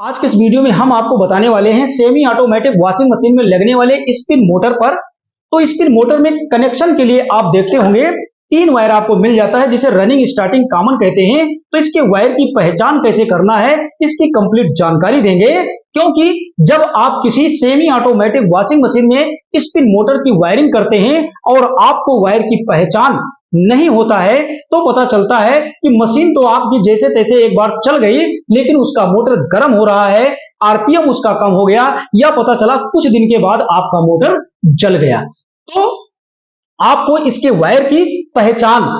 आज के इस वीडियो में हम आपको बताने वाले हैं सेमी ऑटोमेटिक वॉशिंग मशीन में लगने वाले स्पिन मोटर पर। तो स्पिन मोटर में कनेक्शन के लिए आप देखते होंगे 3 वायर आपको मिल जाता है जिसे रनिंग स्टार्टिंग कॉमन कहते हैं। तो इसके वायर की पहचान कैसे करना है इसकी कंप्लीट जानकारी देंगे, क्योंकि जब आप किसी सेमी ऑटोमेटिक वॉशिंग मशीन में स्पिन मोटर की वायरिंग करते हैं और आपको वायर की पहचान नहीं होता है तो पता चलता है कि मशीन तो आपकी जैसे तैसे एक बार चल गई, लेकिन उसका मोटर गर्म हो रहा है, आरपीएम उसका कम हो गया, या पता चला कुछ दिन के बाद आपका मोटर जल गया। तो आपको इसके वायर की पहचान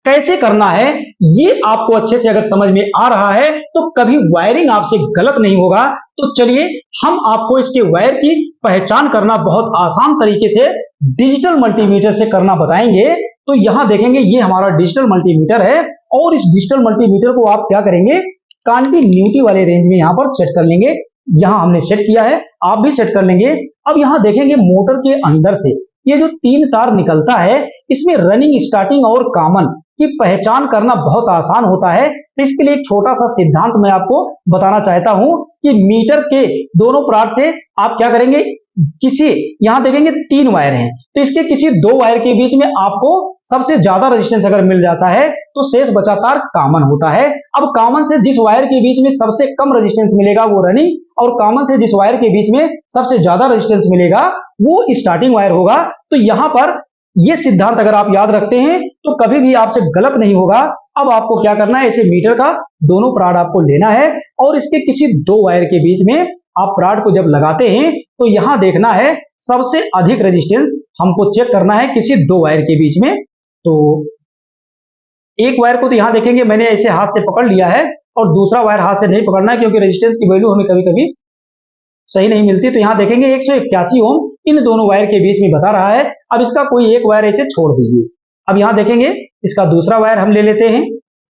कैसे करना है ये आपको अच्छे से अगर समझ में आ रहा है तो कभी वायरिंग आपसे गलत नहीं होगा। तो चलिए हम आपको इसके वायर की पहचान करना बहुत आसान तरीके से डिजिटल मल्टीमीटर से करना बताएंगे। तो यहां देखेंगे ये हमारा डिजिटल मल्टीमीटर है और इस डिजिटल मल्टीमीटर को आप क्या करेंगे, कंटिन्यूटी वाले रेंज में यहां पर सेट कर लेंगे। यहां हमने सेट किया है, आप भी सेट कर लेंगे। अब यहां देखेंगे मोटर के अंदर से ये जो 3 तार निकलता है इसमें रनिंग स्टार्टिंग और कॉमन की पहचान करना बहुत आसान होता है। तो इसके लिए एक छोटा सा सिद्धांत मैं आपको बताना चाहता हूं कि मीटर के दोनों प्रांत से आप क्या करेंगे, किसी यहां देखेंगे 3 वायर हैं तो इसके किसी 2 वायर के बीच में आपको सबसे ज्यादा रेजिस्टेंस अगर मिल जाता है तो शेष बचा तार कॉमन होता है। अब कॉमन से जिस वायर के बीच में सबसे कम रेजिस्टेंस मिलेगा वो रनिंग, और कॉमन से जिस वायर के बीच में सबसे ज्यादा रेजिस्टेंस मिलेगा वो स्टार्टिंग वायर होगा। तो यहां पर ये सिद्धांत अगर आप याद रखते हैं तो कभी भी आपसे गलत नहीं होगा। अब आपको क्या करना है, इसे मीटर का दोनों प्रांत आपको लेना है और इसके किसी 2 वायर के बीच में आप प्रांत को जब लगाते हैं तो यहां देखना है सबसे अधिक रेजिस्टेंस हमको चेक करना है किसी 2 वायर के बीच में। तो एक वायर को तो यहां देखेंगे मैंने ऐसे हाथ से पकड़ लिया है और दूसरा वायर हाथ से नहीं पकड़ना है क्योंकि रेजिस्टेंस की वैल्यू हमें कभी कभी सही नहीं मिलती। तो यहां देखेंगे 181 ओम इन दोनों वायर के बीच में बता रहा है। अब इसका कोई एक वायर ऐसे छोड़ दीजिए। अब यहां देखेंगे इसका दूसरा वायर हम ले लेते हैं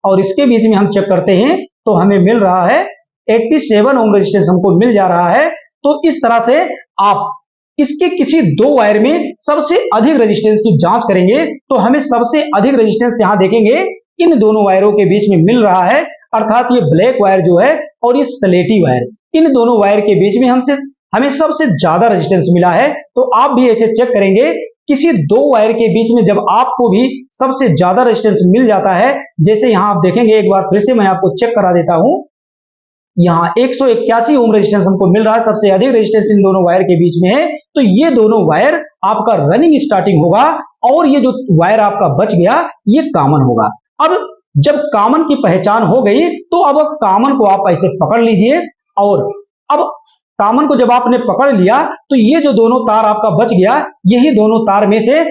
और इसके बीच में हम चेक करते हैं तो हमें मिल रहा है 87 ओम रेजिस्टेंस हमको मिल जा रहा है। तो इस तरह से आप इसके किसी 2 वायर में सबसे अधिक रेजिस्टेंस की जांच करेंगे तो हमें सबसे अधिक रेजिस्टेंस यहां देखेंगे इन दोनों वायरों के बीच में मिल रहा है, अर्थात ये ब्लैक वायर जो है और ये स्लेटी वायर, इन दोनों वायर के बीच में हमें सबसे ज्यादा रेजिस्टेंस मिला है। तो आप भी ऐसे चेक करेंगे किसी 2 वायर के बीच में जब आपको भी सबसे ज्यादा रेजिस्टेंस मिल जाता है, जैसे यहां आप देखेंगे एक बार फिर से मैं आपको चेक करा देता हूं, यहां 181 ओम रेजिस्टेंस हमको मिल रहा है, सबसे अधिक रेजिस्टेंस इन दोनों वायर के बीच में है। तो ये दोनों वायर आपका रनिंग स्टार्टिंग होगा और ये जो वायर आपका बच गया ये कॉमन होगा। अब जब कॉमन की पहचान हो गई तो अब कॉमन को आप ऐसे पकड़ लीजिए और अब कॉमन को जब आपने पकड़ लिया तो ये जो दोनों तार आपका बच गया, यही दोनों तार में से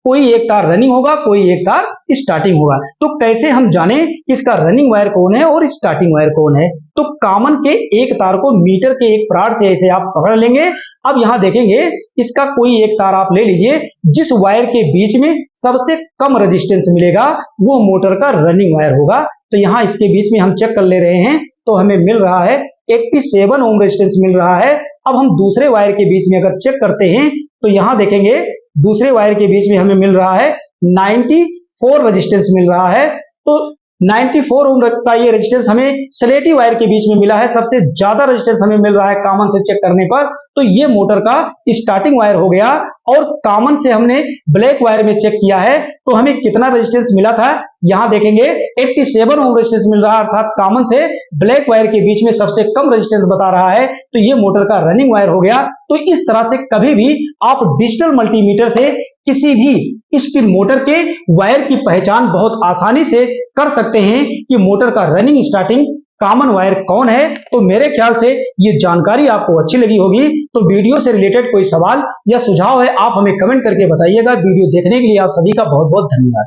कोई एक तार रनिंग होगा, कोई एक तार स्टार्टिंग होगा। तो कैसे हम जाने इसका रनिंग वायर कौन है और स्टार्टिंग वायर कौन है, तो कॉमन के एक तार को मीटर के एक प्रांत से ऐसे आप पकड़ लेंगे। अब यहां देखेंगे इसका कोई एक तार आप ले लीजिए, जिस वायर के बीच में सबसे कम रेजिस्टेंस मिलेगा वो मोटर का रनिंग वायर होगा। तो यहां इसके बीच में हम चेक कर ले रहे हैं तो हमें मिल रहा है 87 ओम रेजिस्टेंस मिल रहा है। अब हम दूसरे वायर के बीच में अगर चेक करते हैं तो यहां देखेंगे दूसरे वायर के बीच में हमें मिल रहा है 94 रेजिस्टेंस मिल रहा है। तो 94 ओम का ये रेजिस्टेंस हमें स्लेटी वायर के बीच में मिला है, सबसे ज्यादा रेजिस्टेंस हमें मिल रहा है कॉमन से चेक करने पर। तो ये मोटर का स्टार्टिंग वायर हो गया और कॉमन से हमने ब्लैक वायर में चेक किया है तो हमें कितना रेजिस्टेंस मिला था, यहां देखेंगे 87 ओम रेजिस्टेंस मिल रहा है, अर्थात कॉमन से ब्लैक वायर के बीच में सबसे कम रेजिस्टेंस बता रहा है। तो ये मोटर का रनिंग वायर हो गया। तो इस तरह से कभी भी आप डिजिटल मल्टीमीटर से किसी भी स्पिन मोटर के वायर की पहचान बहुत आसानी से कर सकते हैं कि मोटर का रनिंग स्टार्टिंग कॉमन वायर कौन है। तो मेरे ख्याल से ये जानकारी आपको अच्छी लगी होगी। तो वीडियो से रिलेटेड कोई सवाल या सुझाव है आप हमें कमेंट करके बताइएगा। वीडियो देखने के लिए आप सभी का बहुत बहुत धन्यवाद।